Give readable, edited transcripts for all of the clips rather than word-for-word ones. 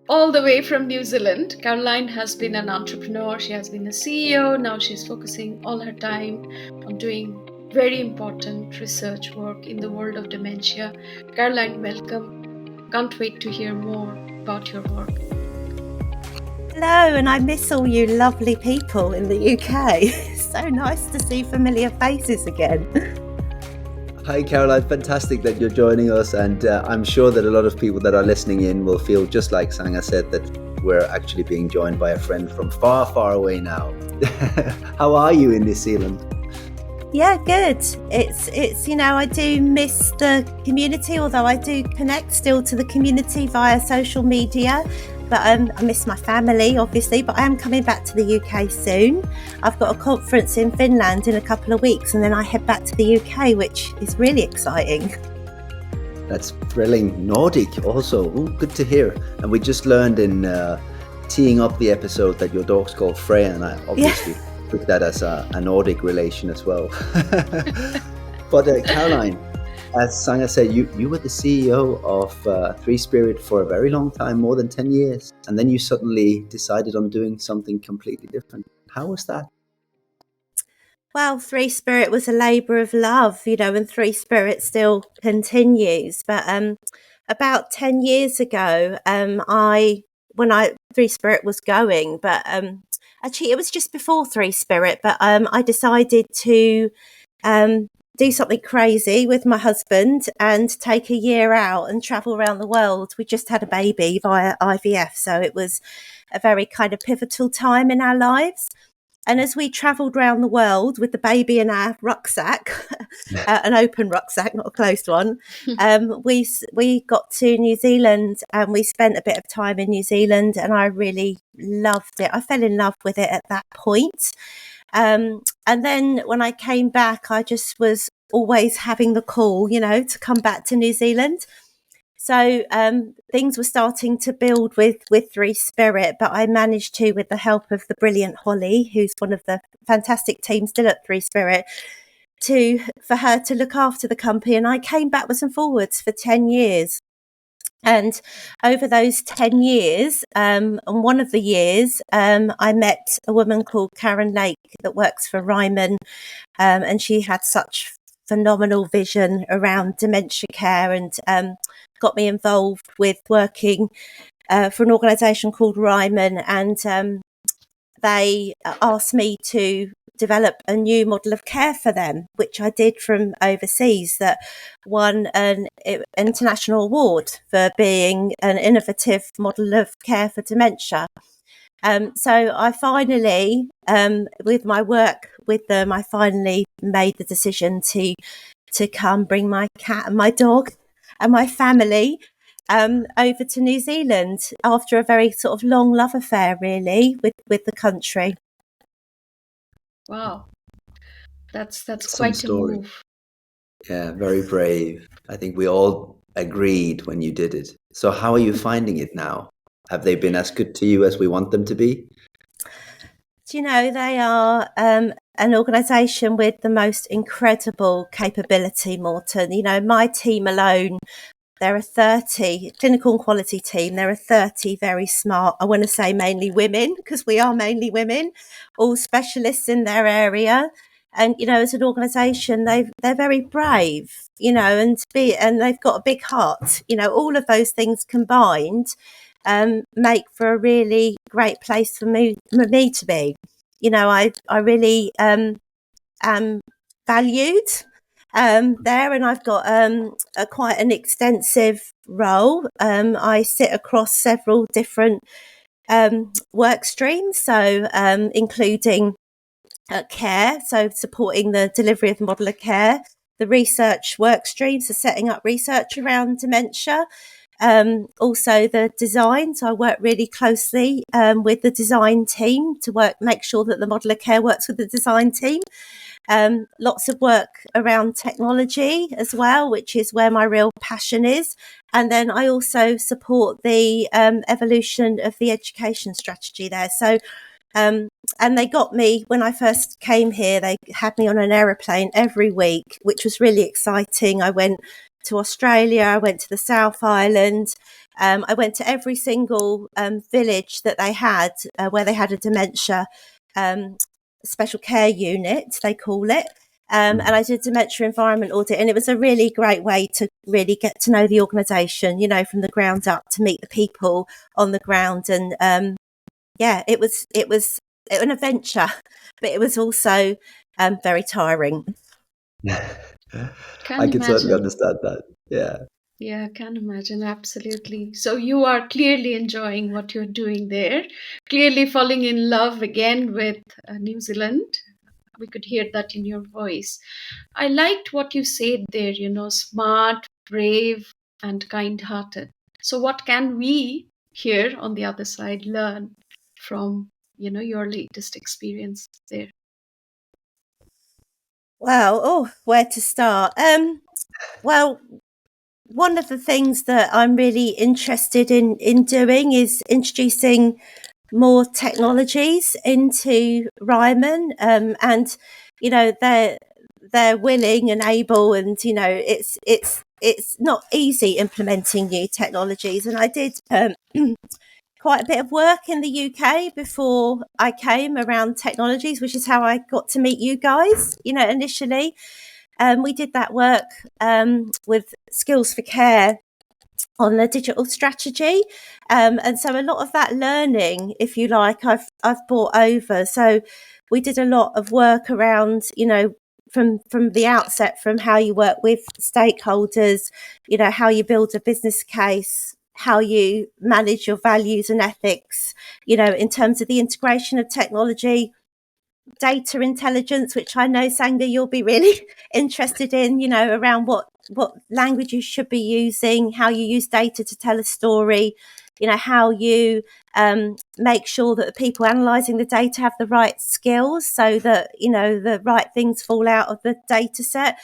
all the way from New Zealand. Caroline has been an entrepreneur, she has been a CEO, now she's focusing all her time on doing very important research work in the world of dementia. Caroline, welcome. Can't wait to hear more about your work. Hello, and I miss all you lovely people in the UK. So nice to see familiar faces again. Hi Caroline, fantastic that you're joining us, and I'm sure that a lot of people that are listening in will feel just like Sanga said, that we're actually being joined by a friend from far, far away now. How are you in New Zealand? Yeah, good. It's I do miss the community, although I do connect still to the community via social media. But I miss my family, obviously, but I am coming back to the UK soon. I've got a conference in Finland in a couple of weeks, and then I head back to the UK, which is really exciting. That's thrilling. Nordic also. Ooh, good to hear. And we just learned in teeing up the episode that your dog's called Freya, and I obviously took that as a Nordic relation as well. But Caroline, as Sanga said, you were the CEO of Three Spirit for a very long time, more than 10 years. And then you suddenly decided on doing something completely different. How was that? Well, Three Spirit was a labour of love, and Three Spirit still continues. But about 10 years ago, Three Spirit was going, but actually it was just before Three Spirit, but I decided to do something crazy with my husband and take a year out and travel around the world. We just had a baby via IVF, so it was a very kind of pivotal time in our lives. And as we travelled around the world with the baby in our rucksack, an open rucksack, not a closed one, we got to New Zealand and we spent a bit of time in New Zealand, and I really loved it. I fell in love with it at that point. And then when I came back, I just was always having the call, to come back to New Zealand. So things were starting to build with Three Spirit, but I managed to, with the help of the brilliant Holly, who's one of the fantastic teams still at Three Spirit, for her to look after the company. And I came backwards and forwards for 10 years. And over those 10 years, and one of the years, I met a woman called Karen Lake that works for Ryman, and she had such phenomenal vision around dementia care, and got me involved with working for an organisation called Ryman, and they asked me to develop a new model of care for them, which I did from overseas, that won an international award for being an innovative model of care for dementia. So I finally, with my work with them, I finally made the decision to come bring my cat and my dog and my family over to New Zealand after a very sort of long love affair, really, with the country. Wow, that's Some quite story. a move. Yeah, very brave. I think we all agreed when you did it. So how are you finding it now? Have they been as good to you as we want them to be? They are an organisation with the most incredible capability, Morton. My team alone, there are 30 clinical and quality team. There are 30 very smart, I want to say mainly women, because we are mainly women, all specialists in their area. And, as an organisation, they're very brave, and they've got a big heart. All of those things combined make for a really great place for me to be. I really am valued there, and I've got quite an extensive role. I sit across several different work streams, so including care, so supporting the delivery of the model of care, the research work streams, so setting up research around dementia, also the design. So I work really closely with the design team to make sure that the model of care works with the design team. Lots of work around technology as well, which is where my real passion is. And then I also support the evolution of the education strategy there. So and they got me when I first came here. They had me on an aeroplane every week, which was really exciting. I went to Australia, I went to the South Island, I went to every single village that they had where they had a dementia special care unit, they call it. And I did a dementia environment audit, and it was a really great way to really get to know the organisation, from the ground up, to meet the people on the ground. And it was an adventure, but it was also very tiring. Can I can certainly imagine. understand that. Yeah. Yeah, can imagine. Absolutely. So you are clearly enjoying what you're doing there, clearly falling in love again with New Zealand. We could hear that in your voice. I liked what you said there, smart, brave, and kind hearted. So, what can we here on the other side learn from, your latest experience there? Well, where to start? Well, one of the things that I'm really interested in doing is introducing more technologies into Ryman, and they're willing and able, and it's not easy implementing new technologies. And I did quite a bit of work in the UK before I came around technologies, which is how I got to meet you guys. Initially, we did that work with Skills for Care on the digital strategy, and so a lot of that learning, if you like, I've brought over. So we did a lot of work around, from the outset, from how you work with stakeholders, how you build a business case, how you manage your values and ethics, in terms of the integration of technology, data intelligence, which I know, Sangha, you'll be really interested in, around what language you should be using, how you use data to tell a story, how you make sure that the people analysing the data have the right skills, so that, the right things fall out of the data set.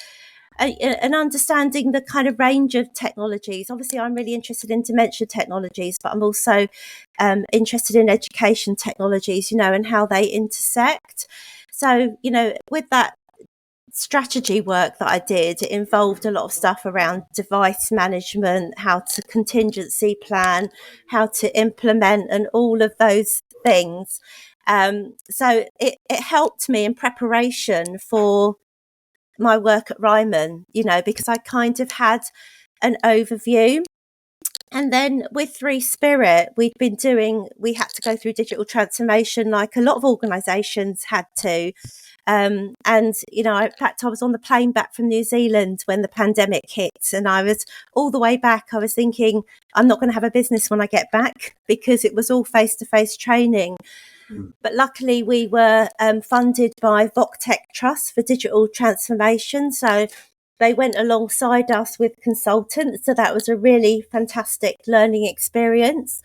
And understanding the kind of range of technologies. Obviously, I'm really interested in dementia technologies, but I'm also interested in education technologies, and how they intersect. So, with that strategy work that I did, it involved a lot of stuff around device management, how to contingency plan, how to implement, and all of those things. So it helped me in preparation for my work at Ryman, because I kind of had an overview. And then with Three Spirit, we had to go through digital transformation like a lot of organisations had to. And, in fact, I was on the plane back from New Zealand when the pandemic hit. And I was all the way back, I was thinking, I'm not going to have a business when I get back, because it was all face-to-face training. But luckily, we were funded by VocTech Trust for digital transformation. So they went alongside us with consultants. So that was a really fantastic learning experience.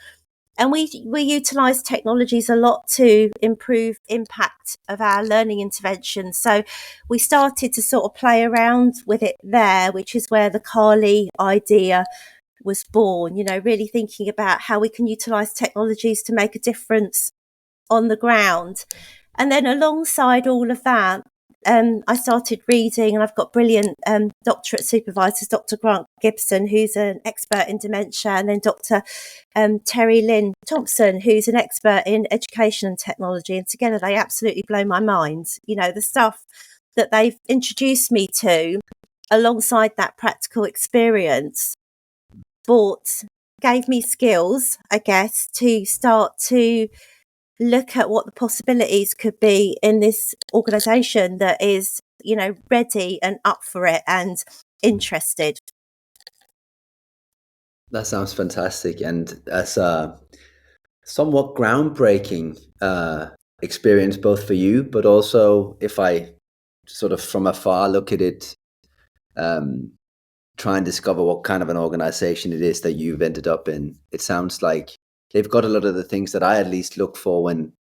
And we utilised technologies a lot to improve impact of our learning interventions. So we started to sort of play around with it there, which is where the Carly idea was born, really thinking about how we can utilise technologies to make a difference on the ground. And then alongside all of that, I started reading, and I've got brilliant doctorate supervisors, Dr. Grant Gibson, who's an expert in dementia, and then Dr. Terry Lynn Thompson, who's an expert in education and technology. And together they absolutely blow my mind. The stuff that they've introduced me to alongside that practical experience gave me skills, I guess, to start to look at what the possibilities could be in this organisation that is, ready and up for it and interested. That sounds fantastic, and that's a somewhat groundbreaking experience, both for you, but also, if I sort of from afar look at it, try and discover what kind of an organization it is that you've ended up in. It sounds like they've got a lot of the things that I at least look for when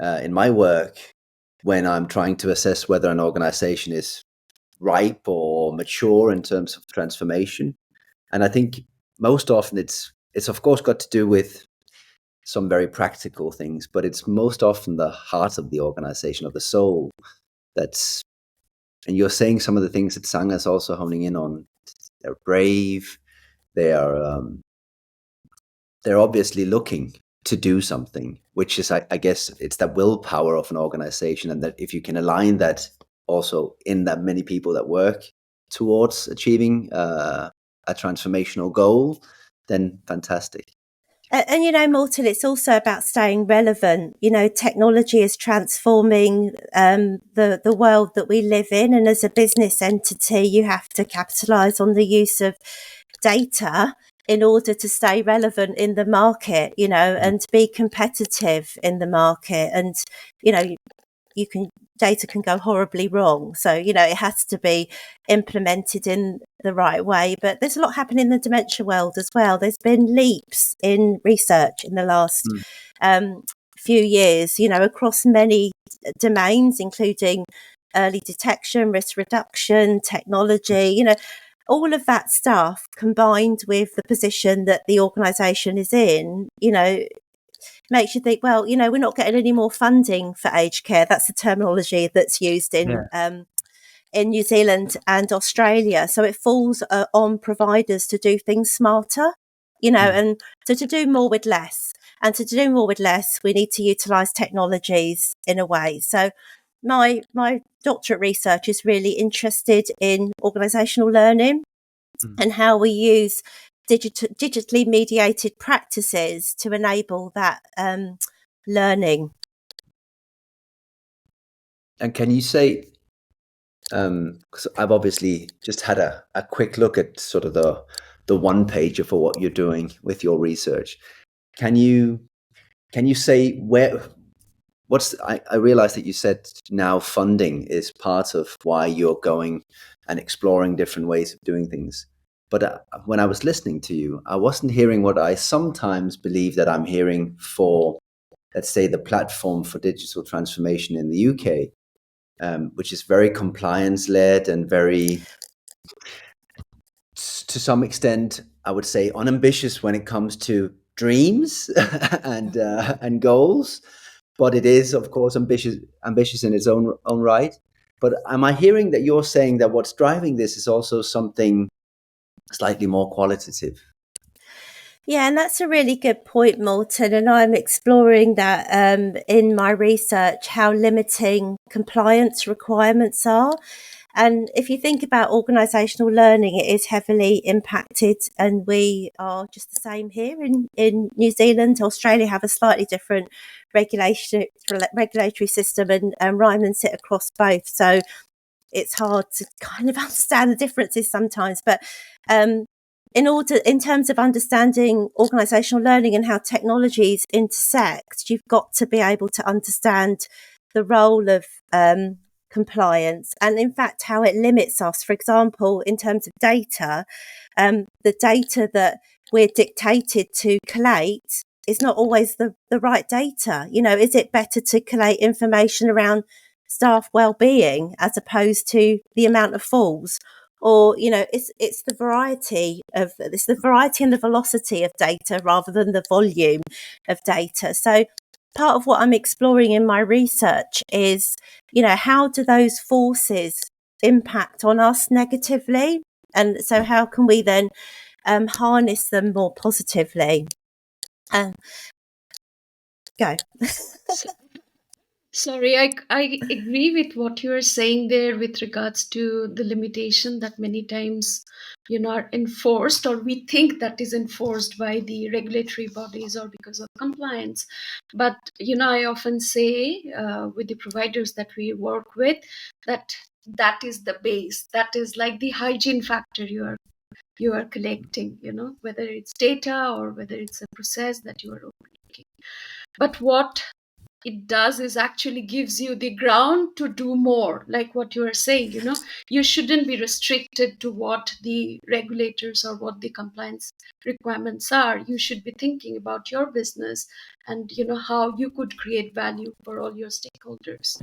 in my work, when I'm trying to assess whether an organization is ripe or mature in terms of transformation. And I think most often it's of course got to do with some very practical things, but it's most often the heart of the organization, of the soul, that's, and you're saying some of the things that Sangha is also honing in on. They're brave, they are they're obviously looking to do something, which is, I guess, it's that willpower of an organization, and that if you can align that also in that many people that work towards achieving a transformational goal, then fantastic. And, Morton, it's also about staying relevant. Technology is transforming the world that we live in. And as a business entity, you have to capitalise on the use of data in order to stay relevant in the market, and be competitive in the market. And, data can go horribly wrong. So, it has to be implemented in the right way. But there's a lot happening in the dementia world as well. There's been leaps in research in the last few years, across many domains, including early detection, risk reduction, technology, all of that stuff combined with the position that the organisation is in, makes you think, well, we're not getting any more funding for aged care. That's the terminology that's used in New Zealand and Australia. So it falls on providers to do things smarter, and so to do more with less. And to do more with less, we need to utilise technologies in a way. So my doctorate research is really interested in organisational learning and how we use digitally mediated practices to enable that learning. And can you say, because I've obviously just had a quick look at sort of the one pager for what you're doing with your research. Can you say I realize that you said now funding is part of why you're going and exploring different ways of doing things. But when I was listening to you, I wasn't hearing what I sometimes believe that I'm hearing for, let's say, the platform for digital transformation in the UK, which is very compliance-led and very, to some extent, I would say, unambitious when it comes to dreams and goals. But it is, of course, ambitious in its own right. But am I hearing that you're saying that what's driving this is also something slightly more qualitative? Yeah, and that's a really good point, Morton. And I'm exploring that in my research, how limiting compliance requirements are. And if you think about organisational learning, it is heavily impacted, and we are just the same here in New Zealand. Australia have a slightly different regulatory system, and Ryman sit across both. So it's hard to kind of understand the differences sometimes. But in terms of understanding organisational learning and how technologies intersect, you've got to be able to understand the role of compliance and, in fact, how it limits us. For example, in terms of data, the data that we're dictated to collate is not always the right data. Is it better to collate information around staff well-being as opposed to the amount of falls? Or, it's the variety and the velocity of data rather than the volume of data. So part of what I'm exploring in my research is, how do those forces impact on us negatively? And so how can we then harness them more positively? Go. Sorry, I agree with what you are saying there with regards to the limitation that many times, are enforced, or we think that is enforced by the regulatory bodies or because of compliance. But, I often say with the providers that we work with that is the base. That is like the hygiene factor you are collecting, whether it's data or whether it's a process that you are overlooking. But what it does is actually gives you the ground to do more, like what you are saying. You shouldn't be restricted to what the regulators or what the compliance requirements are. You should be thinking about your business and how you could create value for all your stakeholders.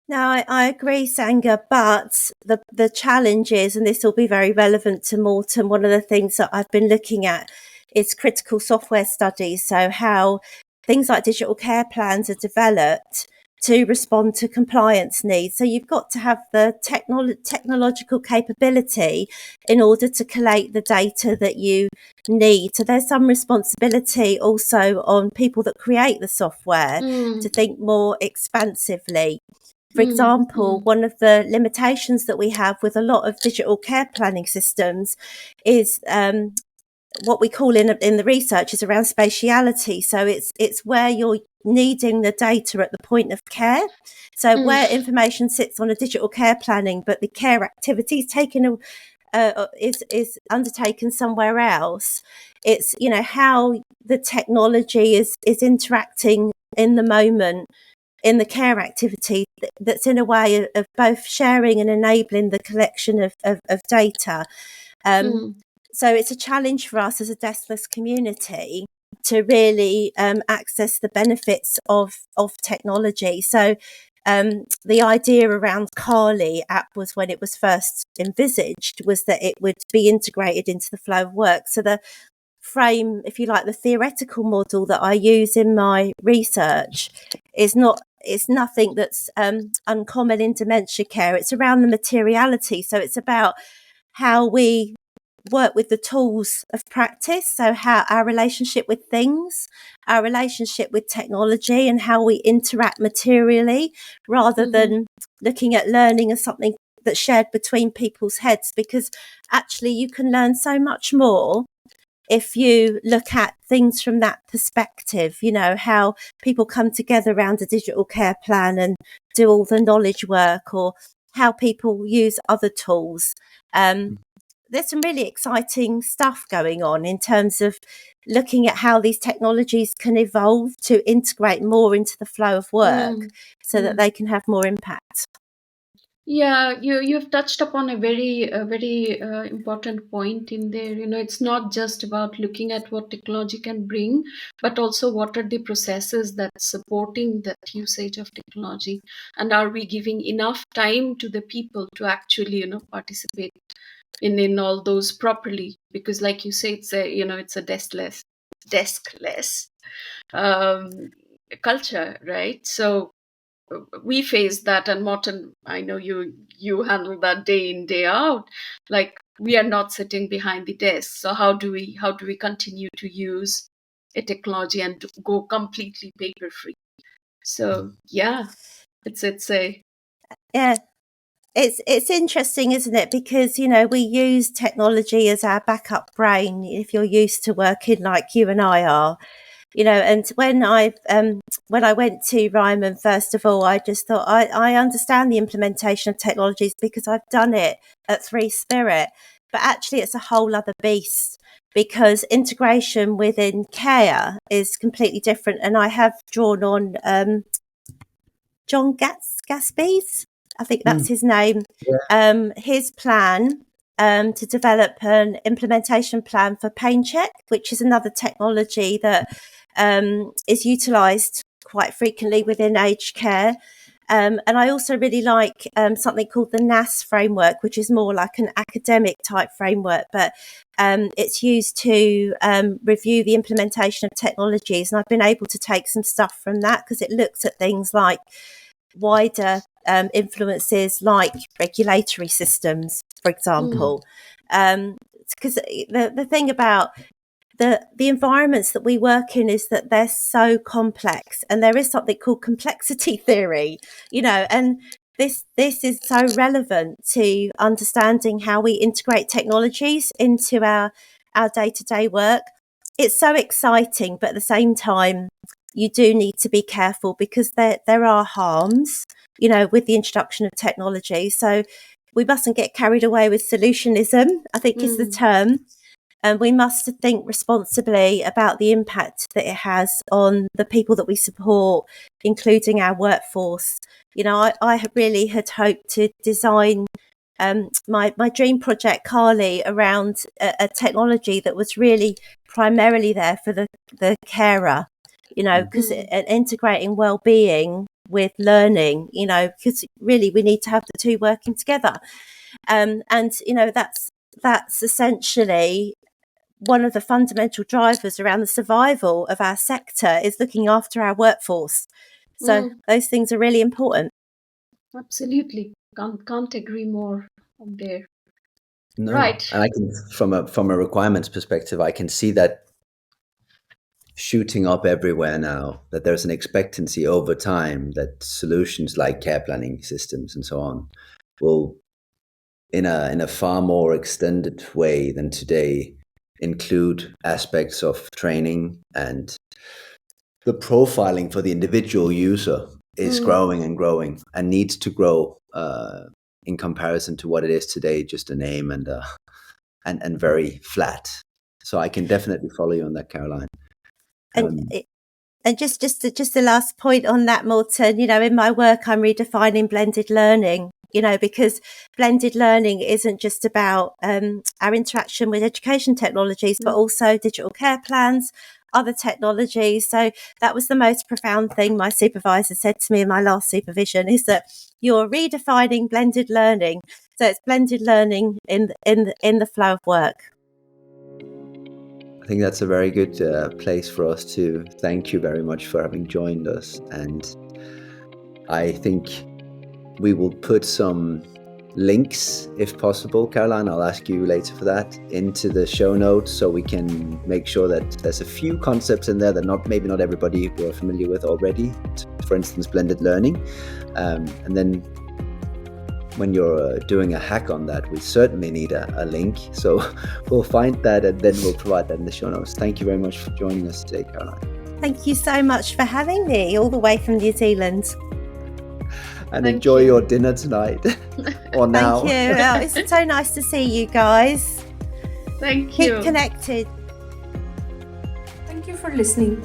No, I agree, Sanga, but the challenge is, and this will be very relevant to Morton, one of the things that I've been looking at is critical software studies. So how things like digital care plans are developed to respond to compliance needs. So you've got to have the technological capability in order to collate the data that you need. So there's some responsibility also on people that create the software to think more expansively. For example, one of the limitations that we have with a lot of digital care planning systems is what we call in the research is around spatiality. So it's where you're needing the data at the point of care. So where information sits on a digital care planning, but the care activity is taken is undertaken somewhere else. It's, you know, how the technology is interacting in the moment in the care activity that's in a way of both sharing and enabling the collection of data. So it's a challenge for us as a deskless community to really access the benefits of technology. So the idea around Carly app was, when it was first envisaged, was that it would be integrated into the flow of work. So the frame, if you like, the theoretical model that I use in my research is not, it's nothing that's uncommon in dementia care. It's around the materiality. So it's about how we work with the tools of practice. So how our relationship with things, our relationship with technology, and how we interact materially, rather than looking at learning as something that's shared between people's heads, because actually you can learn so much more if you look at things from that perspective. You know, how people come together around a digital care plan and do all the knowledge work, or how people use other tools. There's some really exciting stuff going on in terms of looking at how these technologies can evolve to integrate more into the flow of work so that they can have more impact. Yeah, you've touched upon a very important point in there. You know, it's not just about looking at what technology can bring, but also what are the processes that's supporting that usage of technology, and are we giving enough time to the people to actually, you know, participate in all those properly? Because, like you say, it's a deskless culture, right? So we face that, and Morton, I know you handle that day in, day out. Like, we are not sitting behind the desk, so how do we continue to use a technology and to go completely paper free? So yeah, it's a Yeah. It's interesting, isn't it? Because, you know, we use technology as our backup brain if you're used to working like you and I are. You know, and when I went to Ryman, first of all, I just thought I understand the implementation of technologies because I've done it at Three Spirit. But actually, it's a whole other beast, because integration within care is completely different. And I have drawn on John Gatsby's, I think that's his name, his plan to develop an implementation plan for pain check, which is another technology that is utilised quite frequently within aged care. And I also really like something called the NAS framework, which is more like an academic type framework, but it's used to review the implementation of technologies. And I've been able to take some stuff from that, because it looks at things like wider influences like regulatory systems, for example. Because the thing about the environments that we work in is that they're so complex, and there is something called complexity theory, you know, and this is so relevant to understanding how we integrate technologies into our day-to-day work. It's so exciting, but at the same time, you do need to be careful, because there are harms, you know, with the introduction of technology. So we mustn't get carried away with solutionism, I think is the term. And we must think responsibly about the impact that it has on the people that we support, including our workforce. You know, I really had hoped to design my dream project, Carly, around a technology that was really primarily there for the carer, you know, because integrating well-being with learning, you know, because really we need to have the two working together. And, you know, that's essentially one of the fundamental drivers around the survival of our sector, is looking after our workforce. So those things are really important. absolutely can't agree more on there. No, Right. and I can, from a requirements perspective, I can see that shooting up everywhere now. That there's an expectancy over time that solutions like care planning systems and so on will, in a far more extended way than today, include aspects of training, and the profiling for the individual user is growing and growing and needs to grow in comparison to what it is today, just a name and very flat. So I can definitely follow you on that, Caroline. And just the last point on that, Morten, in my work, I'm redefining blended learning, because blended learning isn't just about our interaction with education technologies, but also digital care plans, other technologies. So that was the most profound thing my supervisor said to me in my last supervision, is that you're redefining blended learning. So it's blended learning in the flow of work. I think that's a very good place for us to thank you very much for having joined us. And I think we will put some links, if possible, Caroline, I'll ask you later for that, into the show notes, so we can make sure that there's a few concepts in there that maybe not everybody were familiar with already. For instance, blended learning. And then when you're doing a hack on that, we certainly need a link. So we'll find that and then we'll provide that in the show notes. Thank you very much for joining us today, Caroline. Thank you so much for having me all the way from New Zealand. And enjoy your dinner tonight or now. Thank you. Oh, it's so nice to see you guys. Thank you. Keep connected. Thank you for listening.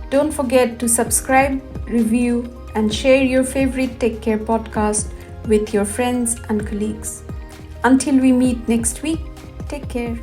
Don't forget to subscribe, review, and share your favorite Take Care podcast with your friends and colleagues. Until we meet next week, take care.